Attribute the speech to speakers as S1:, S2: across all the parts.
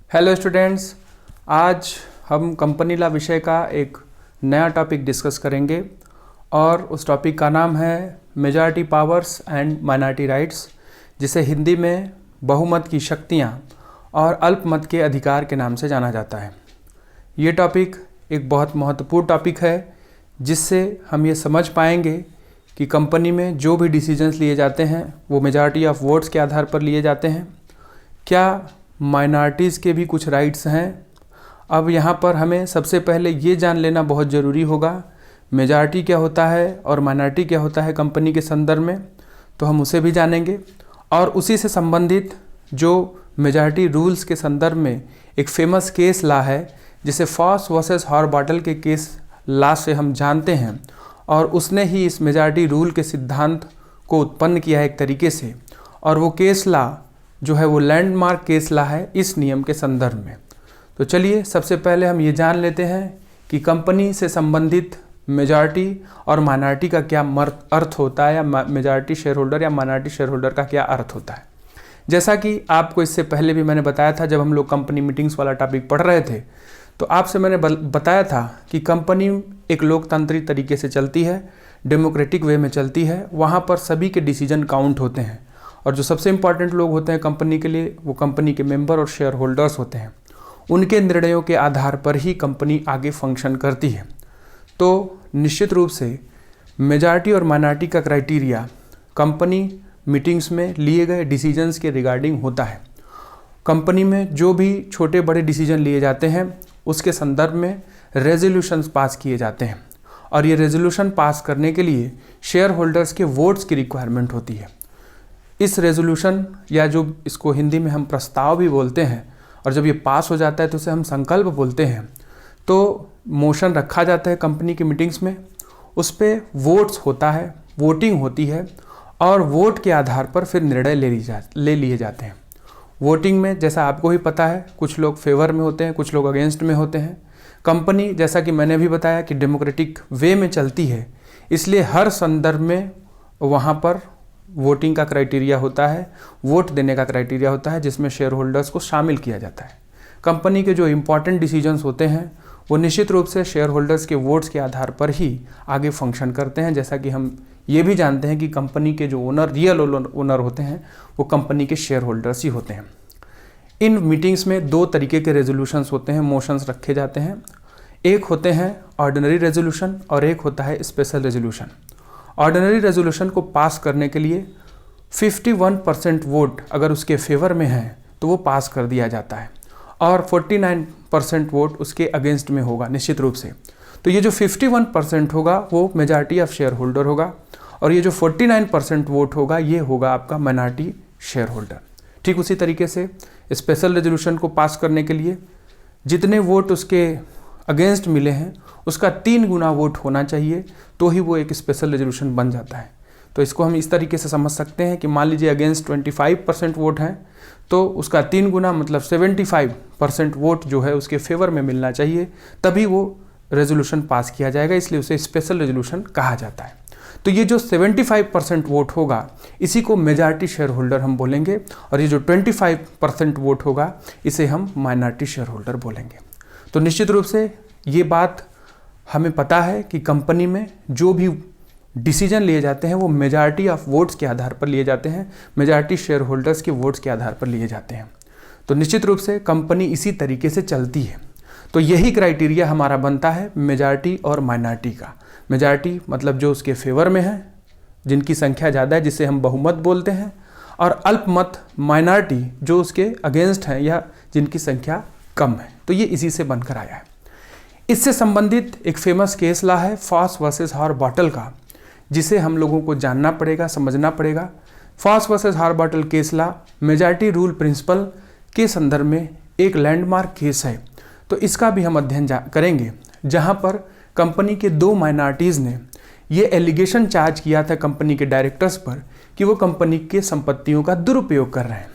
S1: Hello students, आज हम company law विषय का एक नया टॉपिक डिस्कस करेंगे और उस टॉपिक का नाम है majority powers and minority rights, जिसे हिंदी में बहुमत की शक्तियाँ और अल्पमत के अधिकार के नाम से जाना जाता है। ये टॉपिक एक बहुत महत्वपूर्ण टॉपिक है जिससे हम ये समझ पाएंगे कि कंपनी में जो भी डिसीजंस लिए जाते हैं वो मेजॉरिटी ऑफ वोट्स के आधार पर लिए जाते हैं। क्या माइनॉरिटीज़ के भी कुछ राइट्स हैं? अब यहाँ पर हमें सबसे पहले ये जान लेना बहुत ज़रूरी होगा मेजॉरिटी क्या होता है और माइनॉरिटी क्या होता है कंपनी के संदर्भ में, तो हम उसे भी जानेंगे। और उसी से संबंधित जो मेजॉरिटी रूल्स के संदर्भ में एक फेमस केस लॉ है जिसे फॉस वर्सेस हॉरबॉटल के केस लॉ से हम जानते हैं, और उसने ही इस मेजॉरिटी रूल के सिद्धांत को उत्पन्न किया है एक तरीके से, और वो केस लॉ जो है वो लैंडमार्क केस लॉ है इस नियम के संदर्भ में। तो चलिए सबसे पहले हम ये जान लेते हैं कि कंपनी से संबंधित मेजॉरिटी और माइनॉरिटी का क्या अर्थ होता है, या मेजॉरिटी शेयर होल्डर या माइनॉरिटी शेयर होल्डर का क्या अर्थ होता है। जैसा कि आपको इससे पहले भी मैंने बताया था, जब हम लोग कंपनी मीटिंग्स वाला टॉपिक पढ़ रहे थे तो आपसे मैंने बताया था कि कंपनी एक लोकतांत्रिक तरीके से चलती है, डेमोक्रेटिक वे में चलती है। वहाँ पर सभी के डिसीजन काउंट होते हैं और जो सबसे इम्पॉर्टेंट लोग होते हैं कंपनी के लिए वो कंपनी के मेंबर और शेयर होल्डर्स होते हैं। उनके निर्णयों के आधार पर ही कंपनी आगे फंक्शन करती है। तो निश्चित रूप से मेजॉरिटी और माइनॉरिटी का क्राइटेरिया कंपनी मीटिंग्स में लिए गए डिसीजंस के रिगार्डिंग होता है। कंपनी में जो भी छोटे बड़े डिसीजन लिए जाते हैं उसके संदर्भ में रेजोल्यूशंस पास किए जाते हैं, और ये रेजोल्यूशन पास करने के लिए शेयर होल्डर्स के वोट्स की रिक्वायरमेंट होती है। इस रेजोल्यूशन या जो इसको हिंदी में हम प्रस्ताव भी बोलते हैं, और जब ये पास हो जाता है तो उसे हम संकल्प बोलते हैं। तो मोशन रखा जाता है कंपनी की मीटिंग्स में, उस पर वोट्स होता है, वोटिंग होती है, और वोट के आधार पर फिर निर्णय ले लिए जाते हैं। वोटिंग में जैसा आपको ही पता है कुछ लोग फेवर में होते हैं, कुछ लोग अगेंस्ट में होते हैं। कंपनी जैसा कि मैंने भी बताया कि डेमोक्रेटिक वे में चलती है, इसलिए हर संदर्भ में वहाँ पर वोटिंग का क्राइटेरिया होता है, वोट देने का क्राइटेरिया होता है, जिसमें शेयर होल्डर्स को शामिल किया जाता है। कंपनी के जो इम्पॉर्टेंट डिसीजंस होते हैं वो निश्चित रूप से शेयर होल्डर्स के वोट्स के आधार पर ही आगे फंक्शन करते हैं। जैसा कि हम ये भी जानते हैं कि कंपनी के जो ओनर, रियल ओनर होते हैं, वो कंपनी के शेयर होल्डर्स ही होते हैं। इन मीटिंग्स में दो तरीके के रेजोल्यूशंस होते हैं, मोशंस रखे जाते हैं। एक होते हैं ऑर्डिनरी रेजोल्यूशन और एक होता है स्पेशल रेजोल्यूशन। ऑर्डिनरी रेजोल्यूशन को पास करने के लिए 51% वोट अगर उसके फेवर में है तो वो पास कर दिया जाता है, और 49% वोट उसके अगेंस्ट में होगा निश्चित रूप से। तो ये जो 51% होगा वो मेजॉरिटी ऑफ शेयर होल्डर होगा, और ये जो 49% वोट होगा ये होगा आपका माइनॉरिटी शेयर होल्डर। ठीक उसी तरीके से स्पेशल रेजोल्यूशन को पास करने के लिए जितने वोट उसके अगेंस्ट मिले हैं उसका 3 गुना वोट होना चाहिए, तो ही वो एक स्पेशल रेजोल्यूशन बन जाता है। तो इसको हम इस तरीके से समझ सकते हैं कि मान लीजिए अगेंस्ट 25% वोट हैं तो उसका 3 गुना मतलब 75% वोट जो है उसके फेवर में मिलना चाहिए, तभी वो रेजोल्यूशन पास किया जाएगा, इसलिए उसे स्पेशल रेजोल्यूशन कहा जाता है। तो ये जो 75% वोट होगा इसी को मेजॉरिटी शेयर होल्डर हम बोलेंगे, और ये जो 25% वोट होगा इसे हम माइनॉरिटी शेयर होल्डर बोलेंगे। तो निश्चित रूप से ये बात हमें पता है कि कंपनी में जो भी डिसीजन लिए जाते हैं वो मेजॉरिटी ऑफ वोट्स के आधार पर लिए जाते हैं, मेजॉरिटी शेयर होल्डर्स के वोट्स के आधार पर लिए जाते हैं। तो निश्चित रूप से कंपनी इसी तरीके से चलती है। तो यही क्राइटेरिया हमारा बनता है मेजॉरिटी और माइनॉरिटी का। मेजॉरिटी मतलब जो उसके फेवर में है, जिनकी संख्या ज़्यादा है, जिसे हम बहुमत बोलते हैं, और अल्पमत माइनॉरिटी जो उसके अगेंस्ट हैं या जिनकी संख्या कम है। तो ये इसी से बनकर आया है। इससे संबंधित एक फेमस केस लॉ है फॉस वर्सेस हॉरबॉटल का, जिसे हम लोगों को जानना पड़ेगा, समझना पड़ेगा। Foss versus Harbottle case law majority rule principle के संदर्भ में एक लैंडमार्क केस है। तो इसका भी हम अध्ययन करेंगे, जहां पर कंपनी के 2 माइनॉरिटीज़ ने ये एलिगेशन चार्ज किया था कंपनी के डायरेक्टर्स पर कि वो कंपनी के संपत्तियों का दुरुपयोग कर रहे हैं।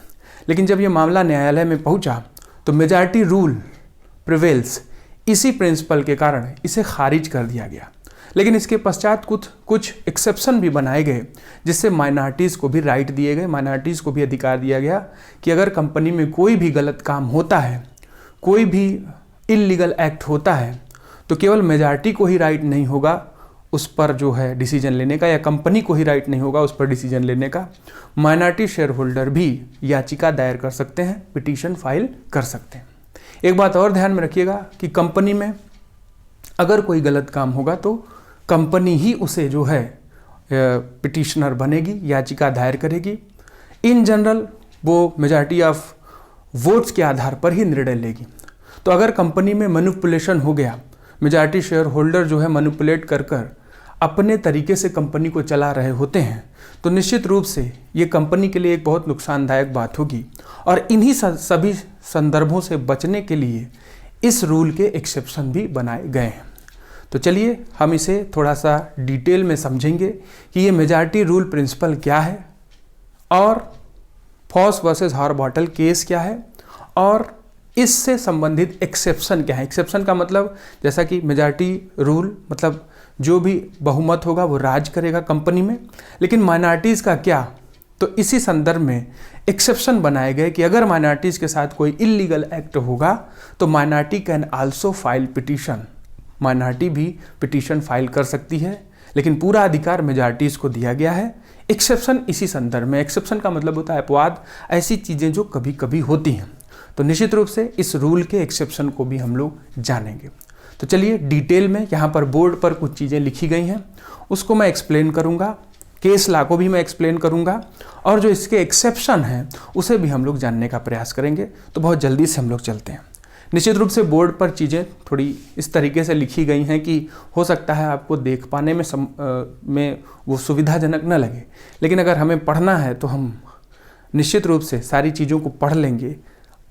S1: लेकिन जब ये मामला न्यायालय में पहुंचा तो मेजॉरिटी रूल प्रिवेल्स, इसी प्रिंसिपल के कारण इसे खारिज कर दिया गया। लेकिन इसके पश्चात कुछ एक्सेप्शन भी बनाए गए, जिससे माइनॉरिटीज़ को भी राइट दिए गए, माइनॉरिटीज़ को भी अधिकार दिया गया कि अगर कंपनी में कोई भी गलत काम होता है कोई भी इल्लीगल एक्ट होता है तो केवल मेजॉरिटी को ही राइट नहीं होगा उस पर जो है डिसीजन लेने का, या कंपनी को ही राइट नहीं होगा उस पर डिसीजन लेने का। माइनॉरिटी शेयर होल्डर भी याचिका दायर कर सकते हैं, पिटीशन फाइल कर सकते हैं। एक बात और ध्यान में रखिएगा कि कंपनी में अगर कोई गलत काम होगा तो कंपनी ही उसे जो है पिटिशनर बनेगी, याचिका दायर करेगी। इन जनरल वो मेजॉरिटी ऑफ वोट्स के आधार पर ही निर्णय लेगी। तो अगर कंपनी में मैनिपुलेशन हो गया, मेजॉरिटी शेयर होल्डर जो है मैनिपुलेट कर अपने तरीके से कंपनी को चला रहे होते हैं, तो निश्चित रूप से ये कंपनी के लिए एक बहुत नुकसानदायक बात होगी। और इन्हीं सभी संदर्भों से बचने के लिए इस रूल के एक्सेप्शन भी बनाए गए हैं। तो चलिए हम इसे थोड़ा सा डिटेल में समझेंगे कि ये मेजॉरिटी रूल प्रिंसिपल क्या है और फॉस वर्सेस हॉरबॉटल केस क्या है और इससे संबंधित एक्सेप्शन क्या है। एक्सेप्शन का मतलब जैसा कि मेजॉरिटी रूल मतलब जो भी बहुमत होगा वो राज करेगा कंपनी में, लेकिन माइनॉरिटीज़ का क्या, तो इसी संदर्भ में एक्सेप्शन बनाए गए कि अगर माइनॉरिटीज़ के साथ कोई इल्लीगल एक्ट होगा तो minority can also file petition. Minority भी पिटीशन फाइल कर सकती है, लेकिन पूरा अधिकार मेजॉरिटीज़ को दिया गया है। एक्सेप्शन इसी संदर्भ में, एक्सेप्शन का मतलब होता है अपवाद, ऐसी चीज़ें जो कभी कभी होती हैं। तो निश्चित रूप से इस रूल के एक्सेप्शन को भी हम लोग जानेंगे। तो चलिए डिटेल में यहाँ पर बोर्ड पर कुछ चीज़ें लिखी गई हैं उसको मैं एक्सप्लेन करूँगा, केस लॉ को भी मैं एक्सप्लेन करूँगा और जो इसके एक्सेप्शन हैं उसे भी हम लोग जानने का प्रयास करेंगे। तो बहुत जल्दी से हम लोग चलते हैं। निश्चित रूप से बोर्ड पर चीज़ें थोड़ी इस तरीके से लिखी गई हैं कि हो सकता है आपको देख पाने में वो सुविधाजनक न लगे, लेकिन अगर हमें पढ़ना है तो हम निश्चित रूप से सारी चीज़ों को पढ़ लेंगे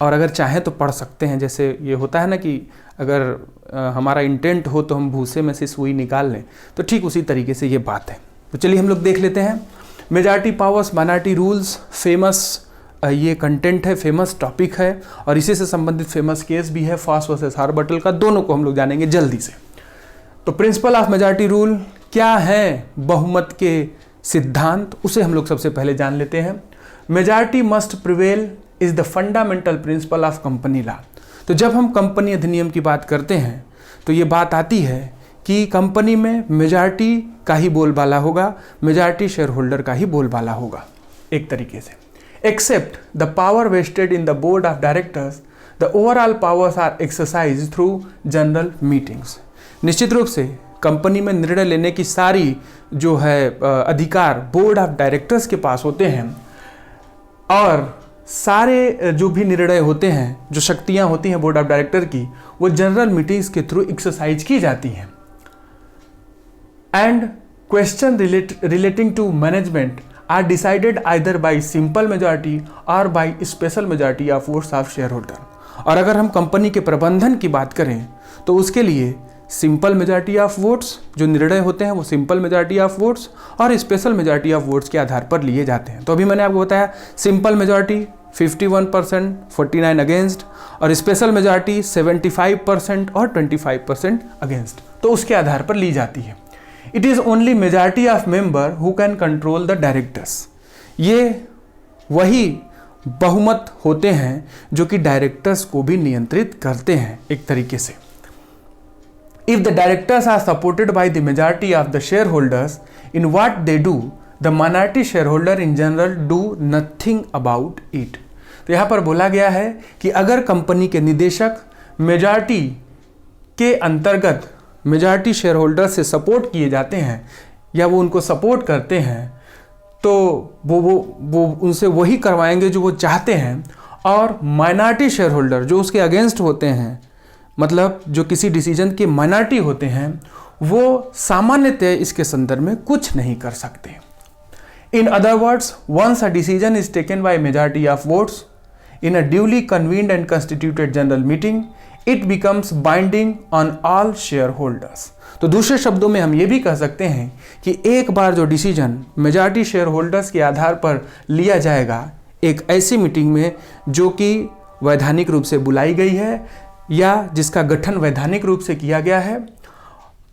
S1: और अगर चाहें तो पढ़ सकते हैं। जैसे ये होता है ना कि अगर हमारा इंटेंट हो तो हम भूसे में से सुई निकाल लें, तो ठीक उसी तरीके से ये बात है। तो चलिए हम लोग देख लेते हैं majority powers, minority rules, famous ये कंटेंट है, फेमस टॉपिक है और इसी से संबंधित फेमस केस भी है, फॉस वर्सेस हॉरबॉटल का। दोनों को हम लोग जानेंगे जल्दी से। तो प्रिंसिपल ऑफ मेजॉरिटी रूल क्या है, बहुमत के सिद्धांत, उसे हम लोग सबसे पहले जान लेते हैं। Majority must prevail is the fundamental principle of company law. तो जब हम कंपनी अधिनियम की बात करते हैं तो ये बात आती है कि कंपनी में मेजॉरिटी का ही बोलबाला होगा, मेजॉरिटी शेयर होल्डर का ही बोलबाला होगा एक तरीके से। Except the power vested in the board of directors, the overall powers are exercised through general meetings. निश्चित रूप से कंपनी में निर्णय लेने की सारी जो है अधिकार बोर्ड ऑफ डायरेक्टर्स के पास होते हैं और सारे जो भी निर्णय होते हैं, जो शक्तियां होती हैं बोर्ड ऑफ डायरेक्टर की, वो जनरल मीटिंग्स के थ्रू एक्सरसाइज की जाती हैं। And question relating to management are decided either by simple majority or by special majority of votes of shareholder। और अगर हम कंपनी के प्रबंधन की बात करें तो उसके लिए सिंपल मेजॉरिटी ऑफ वोट्स जो निर्णय होते हैं वो सिंपल मेजॉरिटी ऑफ वोट्स और स्पेशल मेजॉरिटी ऑफ वोट्स के आधार पर लिए जाते हैं। तो अभी मैंने आपको बताया सिंपल मेजॉरिटी 51% 49 अगेंस्ट और स्पेशल मेजॉरिटी 75% और 25% अगेंस्ट, तो उसके आधार पर ली जाती है। It is only majority of member who can control the directors। ये वही बहुमत होते हैं जो कि डायरेक्टर्स को भी नियंत्रित करते हैं एक तरीके से। If the directors are supported by the majority of the shareholders in what they do, the minority shareholder in general do nothing about it। तो यहाँ पर बोला गया है कि अगर कंपनी के निदेशक मेजॉरिटी के अंतर्गत मेजॉरिटी शेयर होल्डर से सपोर्ट किए जाते हैं या वो उनको सपोर्ट करते हैं तो वो उनसे वही करवाएंगे जो वो चाहते हैं। और माइनॉरिटी शेयर होल्डर जो उसके अगेंस्ट होते हैं, मतलब जो किसी डिसीजन के माइनॉरिटी होते हैं, वो सामान्यतः इसके संदर्भ में कुछ नहीं कर सकते। In other words, once a decision is taken by majority of votes in a duly convened and constituted general meeting, it becomes binding on all share holders. तो दूसरे शब्दों में हम ये भी कह सकते हैं कि एक बार जो डिसीजन मेजॉरिटी शेयर होल्डर्स के आधार पर लिया जाएगा एक ऐसी मीटिंग में जो कि वैधानिक रूप से बुलाई गई है या जिसका गठन वैधानिक रूप से किया गया है,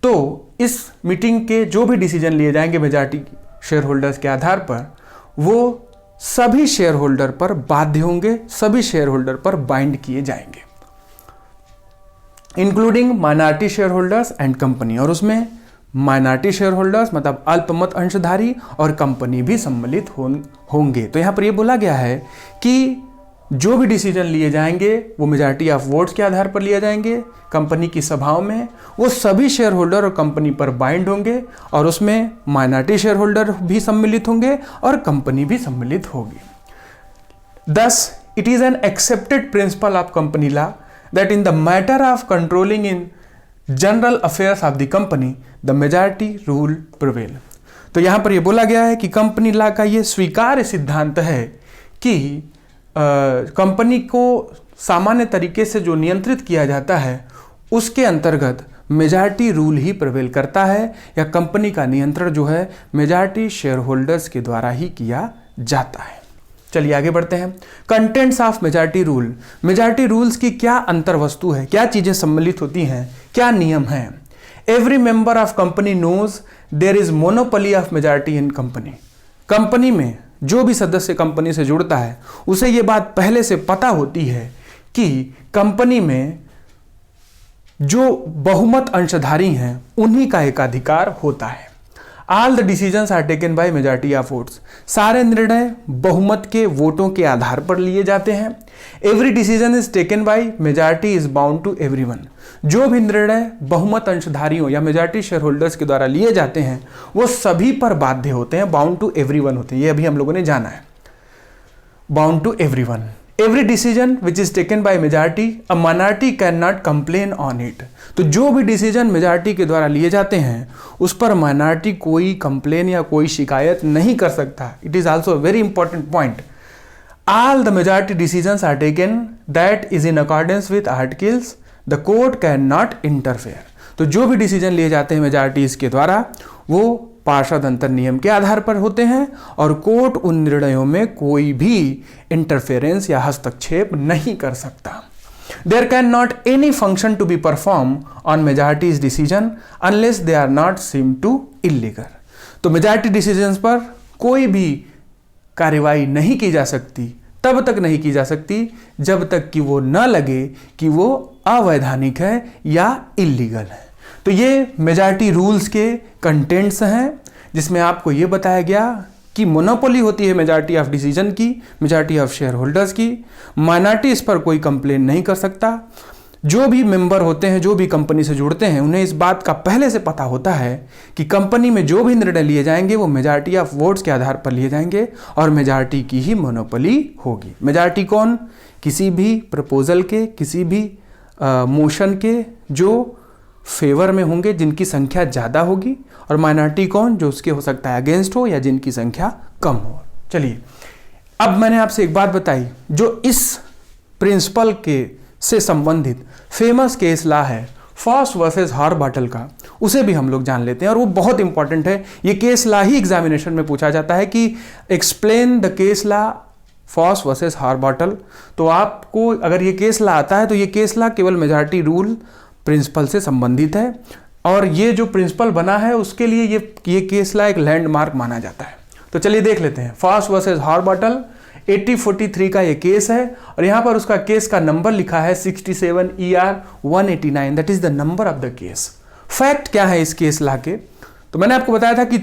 S1: तो इस मीटिंग के जो भी डिसीजन लिए जाएंगे मेजॉरिटी शेयर होल्डर्स के आधार पर, वो सभी शेयर होल्डर पर बाध्य होंगे, सभी शेयर होल्डर पर बाइंड किए जाएंगे। Including minority share holders and company, और उसमें माइनॉरिटी शेयर होल्डर्स मतलब अल्पमत अंशधारी और कंपनी भी सम्मिलित होंगे। तो यहाँ पर ये बोला गया है कि जो भी डिसीजन लिए जाएंगे वो मेजॉरिटी ऑफ वोट्स के आधार पर लिए जाएंगे कंपनी की सभाओं में, वो सभी शेयर होल्डर और कंपनी पर बाइंड होंगे और उसमें माइनॉरिटी शेयर होल्डर भी सम्मिलित होंगे और कंपनी भी सम्मिलित होगी। Thus, it is an accepted principle of company law that in the matter of controlling in general affairs of the company, the majority rule prevail. तो यहाँ पर ये बोला गया है कि कंपनी लॉ का ये स्वीकार्य सिद्धांत है कि कंपनी को सामान्य तरीके से जो नियंत्रित किया जाता है उसके अंतर्गत मेजॉरिटी रूल ही प्रिवेल करता है, या कंपनी का नियंत्रण जो है मेजॉरिटी शेयर होल्डर्स के द्वारा ही किया जाता है। चलिए आगे बढ़ते हैं। Contents of majority rule, majority rules की क्या अंतर्वस्तु है, क्या चीजें सम्मिलित होती हैं, क्या नियम हैं। Every member of company knows there is monopoly of majority in company. Company में जो भी सदस्य कंपनी से जुड़ता है उसे ये बात पहले से पता होती है कि कंपनी में जो बहुमत अंशधारी हैं उन्हीं का एकाधिकार होता है। All the decisions are taken by majority of votes, सारे निर्णय बहुमत के वोटों के आधार पर लिए जाते हैं। Every decision is taken by majority is bound to everyone, जो भी निर्णय बहुमत अंशधारियों या मेजॉरिटी शेयर होल्डर्स के द्वारा लिए जाते हैं वो सभी पर बाध्य होते हैं, बाउंड टू एवरीवन होते हैं, ये अभी हम लोगों ने जाना है, bound to everyone. Every decision which is taken by majority a minority can not complain on it, तो जो भी डिसीजन मेजॉरिटी के द्वारा लिए जाते हैं उस पर माइनॉरिटी कोई कंप्लेन या कोई शिकायत नहीं कर सकता। It is also a very important point. All the majority decisions are taken that is in accordance with articles, the court can not interfere, तो जो भी डिसीजन लिए जाते हैं मेजॉरिटीज के द्वारा वो पार्षद अंतर नियम के आधार पर होते हैं और कोर्ट उन निर्णयों में कोई भी इंटरफेरेंस या हस्तक्षेप नहीं कर सकता। There cannot any function to be performed on majority's decision unless they are not seem to illegal. तो मेजॉरिटी डिसीजंस पर कोई भी कार्रवाई नहीं की जा सकती, तब तक नहीं की जा सकती जब तक कि वो न लगे कि वो अवैधानिक है या इलीगल है। तो ये मेजॉरिटी रूल्स के कंटेंट्स हैं जिसमें आपको ये बताया गया कि मोनोपोली होती है मेजॉरिटी ऑफ डिसीजन की, मेजॉरिटी ऑफ शेयर होल्डर्स की, माइनॉरिटी इस पर कोई कंप्लेन नहीं कर सकता। जो भी मेंबर होते हैं, जो भी कंपनी से जुड़ते हैं, उन्हें इस बात का पहले से पता होता है कि कंपनी में जो भी निर्णय लिए जाएंगे वो मेजॉरिटी ऑफ वोट्स के आधार पर लिए जाएंगे और मेजॉरिटी की ही मोनोपोली होगी। मेजॉरिटी कौन? किसी भी प्रपोजल के, किसी भी मोशन के जो फेवर में होंगे, जिनकी संख्या ज़्यादा होगी, और माइनॉरिटी कौन? जो उसके हो सकता है अगेंस्ट हो या जिनकी संख्या कम हो। चलिए, अब मैंने आपसे एक बात बताई, जो इस प्रिंसिपल के से संबंधित फेमस केस लॉ है फॉस वर्सेस हार्बाटल का, उसे भी हम लोग जान लेते हैं और वो बहुत इंपॉर्टेंट है। ये केस लॉ ही एग्जामिनेशन में पूछा जाता है कि explain the case law Foss versus Harbottle. तो आपको अगर ये केस लॉ आता है तो ये केस लॉ केवल मेजॉरिटी रूल प्रिंसिपल से संबंधित है और ये जो प्रिंसिपल बना है उसके लिए ये केस लॉ एक लैंडमार्क माना जाता है। तो चलिए देख लेते हैं। फॉस वर्सेस हार्बाटल 1843 का ये केस है और यहाँ पर उसका केस का नंबर लिखा है 67 ER 189, that is the number of the case. Fact क्या है इस केस लॉ के? तो मैंने आपको बताया था कि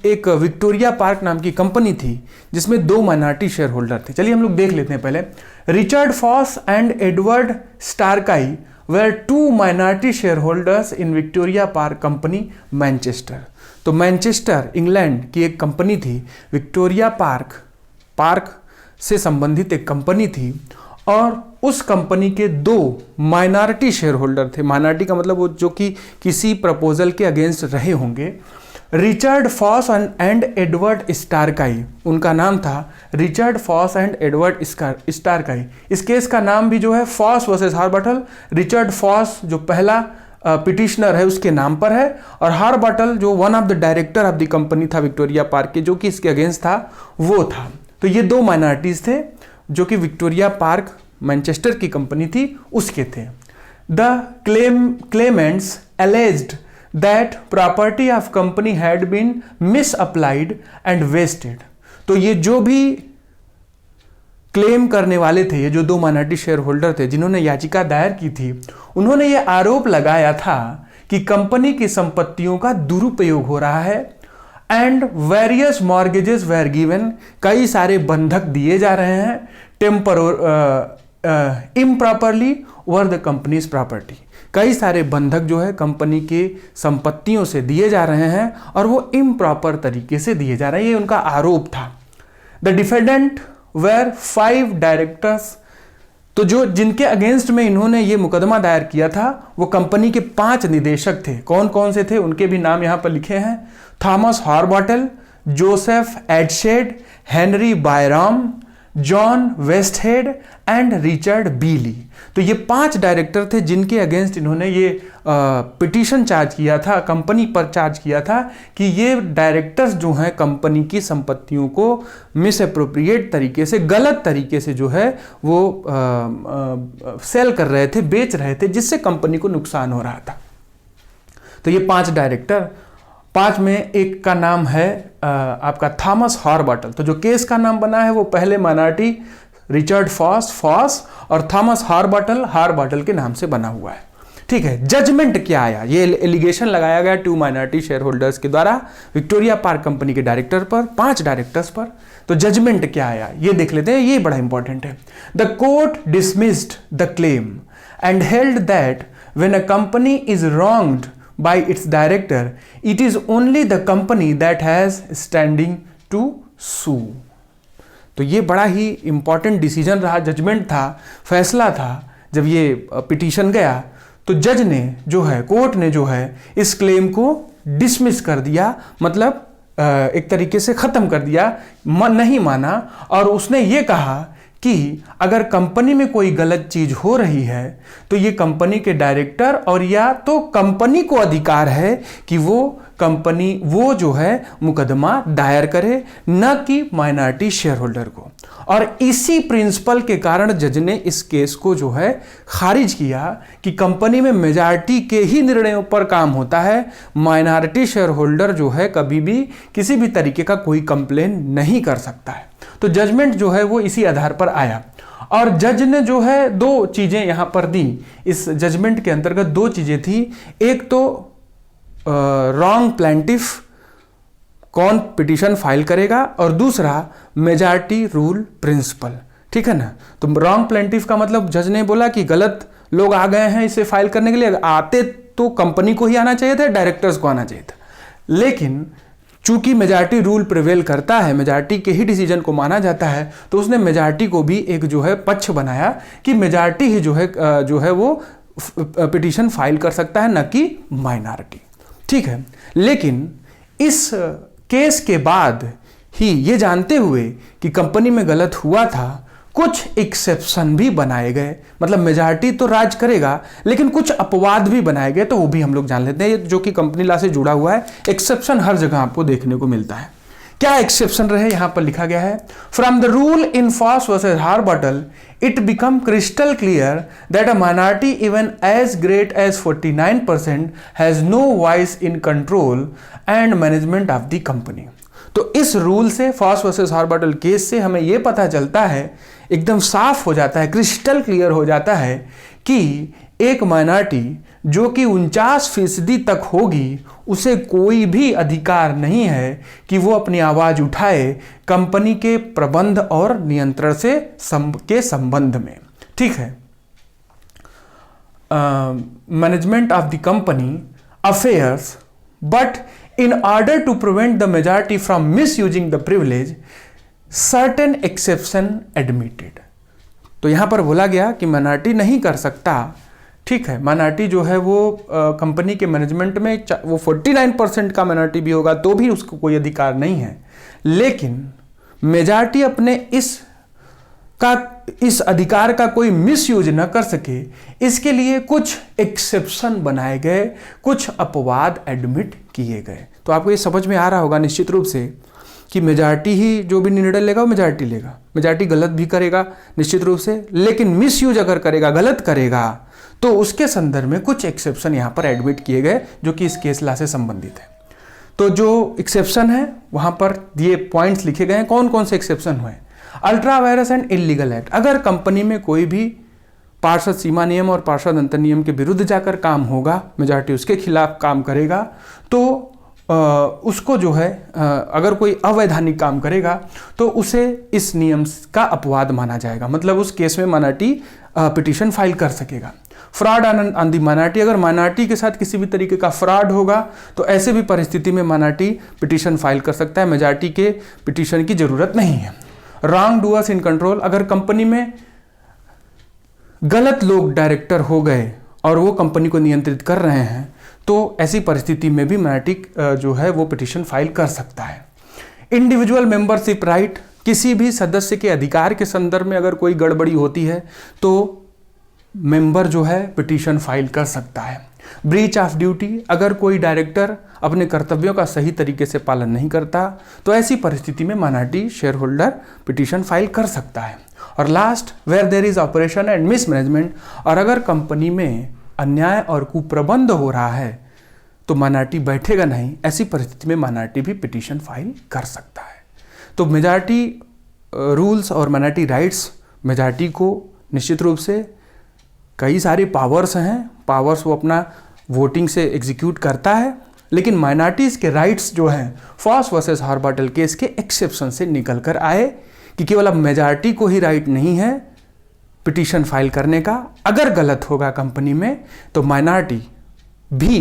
S1: एक विक्टोरिया पार्क नाम की कंपनी थी जिसमें 2 माइनॉरिटी शेयर होल्डर थे। चलिए हम लोग देख लेते हैं पहले। Richard Foss and Edward Starkie were 2 minority shareholders in Victoria Park Company, Manchester. तो मैनचेस्टर इंग्लैंड की एक कंपनी थी, विक्टोरिया पार्क से संबंधित एक कंपनी थी और उस कंपनी के 2 माइनॉरिटी शेयर होल्डर थे। माइनॉरिटी का मतलब वो जो कि किसी प्रपोजल के अगेंस्ट रहे होंगे। रिचर्ड फॉस एंड एडवर्ड स्टारकाई, उनका नाम था रिचर्ड फॉस एंड एडवर्ड स्टारकाई। इस केस का नाम भी जो है फॉस वर्सेस हार्बाटल, रिचर्ड फॉस जो पहला पिटिशनर है उसके नाम पर है और हार्बाटल जो one of the director of the company था विक्टोरिया पार्क के, जो कि इसके अगेंस्ट था, वो था। तो ये 2 माइनॉरिटीज थे जो कि विक्टोरिया पार्क मैनचेस्टर की कंपनी थी उसके थे। The Clements alleged that property of company had been misapplied and wasted। तो ये जो भी क्लेम करने वाले थे, ये जो दो माइनॉरिटी शेयर होल्डर थे जिन्होंने याचिका दायर की थी, उन्होंने ये आरोप लगाया था कि कंपनी की संपत्तियों का दुरुपयोग हो रहा है and various mortgages were given, कई सारे बंधक दिए जा रहे हैं improperly over the company's property, कई सारे बंधक जो है कंपनी के संपत्तियों से दिए जा रहे हैं और वो इम्प्रॉपर तरीके से दिए जा रहे हैं, ये उनका आरोप था। द डिफेंडेंट वेर 5 डायरेक्टर्स, तो जो जिनके अगेंस्ट में इन्होंने ये मुकदमा दायर किया था वो कंपनी के 5 निदेशक थे। कौन कौन से थे उनके भी नाम यहां पर लिखे हैं, Thomas Harbottle, Joseph Adshead, Henry Byrom, John Westhead and Richard Bealey. तो ये 5 डायरेक्टर थे जिनके अगेंस्ट इन्होंने ये पिटीशन चार्ज किया था, कंपनी पर चार्ज किया था कि ये डायरेक्टर्स जो हैं कंपनी की संपत्तियों को मिस अप्रोप्रिएट तरीके से, गलत तरीके से जो है वो सेल कर रहे थे, बेच रहे थे, जिससे कंपनी को नुकसान हो रहा था। तो ये 5 डायरेक्टर, 5 में एक का नाम है आपका थॉमस हॉर्बॉटल। तो जो केस का नाम बना है वो पहले माइनॉरिटी रिचर्ड फॉस और थॉमस हॉर्बॉटल के नाम से बना हुआ है। ठीक है, जजमेंट क्या आया, ये एलिगेशन लगाया गया 2 माइनॉरिटी शेयर होल्डर्स के द्वारा विक्टोरिया पार्क कंपनी के डायरेक्टर पर, 5 डायरेक्टर्स पर। तो जजमेंट क्या आया ये देख लेते हैं, ये बड़ा इंपॉर्टेंट है। The court dismissed the claim and held that when a company is wronged by its director, it is only the company that has standing to sue। तो ये बड़ा ही इंपॉर्टेंट डिसीजन रहा, जजमेंट था, फैसला था। जब ये पिटीशन गया तो जज ने जो है, कोर्ट ने जो है इस क्लेम को डिसमिस कर दिया, मतलब एक तरीके से खत्म कर दिया, नहीं माना। और उसने ये कहा कि अगर कंपनी में कोई गलत चीज हो रही है तो ये कंपनी के डायरेक्टर और या तो कंपनी को अधिकार है कि वो जो है मुकदमा दायर करे, न कि माइनॉरिटी शेयर होल्डर को। और इसी प्रिंसिपल के कारण जज ने इस केस को जो है खारिज किया कि कंपनी में मेजॉरिटी के ही निर्णयों पर काम होता है, माइनॉरिटी शेयर होल्डर जो है कभी भी किसी भी तरीके का कोई कंप्लेन नहीं कर सकता है। तो जजमेंट जो है वो इसी आधार पर आया और जज ने जो है 2 चीजें यहां पर दी। इस जजमेंट के अंतर्गत 2 चीजें थी, एक तो रॉन्ग प्लेंटिफ कौन पिटीशन फाइल करेगा और दूसरा मेजॉरिटी रूल प्रिंसिपल। ठीक है ना। तो रॉन्ग प्लेंटिफ का मतलब जज ने बोला कि गलत लोग आ गए हैं इसे फाइल करने के लिए, आते तो कंपनी को ही आना चाहिए था, डायरेक्टर्स को आना चाहिए था, लेकिन चूंकि मेजॉरिटी रूल प्रिवेल करता है, मेजॉरिटी के ही डिसीजन को माना जाता है, तो उसने मेजॉरिटी को भी एक जो है पक्ष बनाया कि मेजॉरिटी ही जो है वो पिटीशन फाइल कर सकता है, न कि माइनॉरिटी। ठीक है, लेकिन इस केस के बाद ही ये जानते हुए कि कंपनी में गलत हुआ था, कुछ एक्सेप्शन भी बनाए गए। मतलब मेजॉरिटी तो राज करेगा लेकिन कुछ अपवाद भी बनाए गए, तो वो भी हम लोग जान लेते हैं, जो कि कंपनी लॉ से जुड़ा हुआ है। एक्सेप्शन हर जगह आपको देखने को मिलता है। क्या एक्सेप्शन रहे यहां पर लिखा गया है, from the rule in Foss versus Harbottle it become crystal clear that a minority even as great as 49% has no voice in control and management of the company. तो इस रूल से, फॉस वर्सेस हॉर्बॉटल केस से हमें यह पता चलता है, एकदम साफ हो जाता है, क्रिस्टल क्लियर हो जाता है कि एक माइनॉरिटी जो कि 49% तक होगी, उसे कोई भी अधिकार नहीं है कि वो अपनी आवाज उठाए कंपनी के प्रबंध और नियंत्रण से के संबंध में। ठीक है, management of the company affairs, but in order to prevent the majority from misusing the privilege, certain exception admitted। तो यहां पर बोला गया कि माइनॉरिटी नहीं कर सकता। ठीक है, माइनॉरिटी जो है वो कंपनी के मैनेजमेंट में वो 49% का माइनॉरिटी भी होगा तो भी उसको कोई अधिकार नहीं है, लेकिन मेजॉरिटी अपने इस अधिकार का कोई मिसयूज न कर सके, इसके लिए कुछ एक्सेप्शन बनाए गए, कुछ अपवाद एडमिट किए गए। तो आपको ये समझ में आ रहा होगा निश्चित रूप से कि मेजॉरिटी ही जो भी निर्णय लेगा वो मेजॉरिटी लेगा। मेजॉरिटी गलत भी करेगा निश्चित रूप से, लेकिन मिसयूज अगर करेगा, गलत करेगा, तो उसके संदर्भ में कुछ एक्सेप्शन यहाँ पर एडमिट किए गए जो कि इस केस लॉ से संबंधित है। तो जो एक्सेप्शन है वहाँ पर ये पॉइंट्स लिखे गए हैं, कौन कौन से एक्सेप्शन हुए। Ultra vires and illegal act, अगर कंपनी में कोई भी पार्षद सीमा नियम और पार्षद अंतर नियम के विरुद्ध जाकर काम होगा, मेजॉरिटी उसके खिलाफ काम करेगा, तो उसको जो है अगर कोई अवैधानिक काम करेगा तो उसे इस नियम का अपवाद माना जाएगा, मतलब उस केस में माइनॉरिटी पिटीशन फाइल कर सकेगा। फ्रॉड ऑन दी माइनॉरिटी, अगर माइनॉरिटी के साथ किसी भी तरीके का फ्रॉड होगा तो ऐसे भी परिस्थिति में माइनॉरिटी पिटीशन फाइल कर सकता है, मेजॉरिटी के पिटीशन की जरूरत नहीं है। रॉन्ग डूअर्स इन कंट्रोल, अगर कंपनी में गलत लोग डायरेक्टर हो गए और वो कंपनी को नियंत्रित कर रहे हैं तो ऐसी परिस्थिति में भी माइनॉरिटी जो है वो पिटीशन फाइल कर सकता है। इंडिविजुअल मेंबरशिप राइट, किसी भी सदस्य के अधिकार के संदर्भ में अगर कोई गड़बड़ी होती है तो मेंबर जो है पिटीशन फाइल कर सकता है। ब्रीच ऑफ ड्यूटी, अगर कोई डायरेक्टर अपने कर्तव्यों का सही तरीके से पालन नहीं करता तो ऐसी परिस्थिति में minority share holder petition file कर सकता है। और last, where there is operation and mismanagement, और अगर कंपनी में अन्याय और कुप्रबंध हो रहा है तो माइनॉरिटी बैठेगा नहीं, ऐसी परिस्थिति में माइनॉरिटी भी पिटीशन फाइल कर सकता है। तो मेजॉरिटी रूल्स और माइनॉरिटी राइट्स, मेजॉरिटी को निश्चित रूप से कई सारे पावर्स हैं, पावर्स वो अपना वोटिंग से एग्जीक्यूट करता है, लेकिन माइनॉरिटीज़ के राइट्स जो हैं फॉस वर्सेस हॉर्बॉटल केस के एक्सेप्शन से निकल कर आए कि केवल अब मेजॉरिटी को ही राइट नहीं है पिटीशन फाइल करने का, अगर गलत होगा कंपनी में तो माइनॉरिटी भी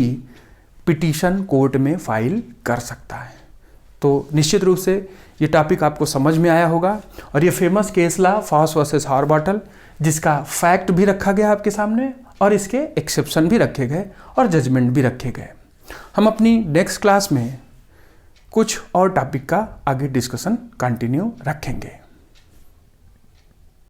S1: पिटीशन कोर्ट में फाइल कर सकता है। तो निश्चित रूप से ये टॉपिक आपको समझ में आया होगा और ये फेमस केस ला फॉस वर्सेस हॉर्बॉटल, जिसका फैक्ट भी रखा गया आपके सामने और इसके एक्सेप्शन भी रखे गए और जजमेंट भी रखे गए। हम अपनी नेक्स्ट क्लास में कुछ और टॉपिक का आगे डिस्कशन कंटिन्यू रखेंगे।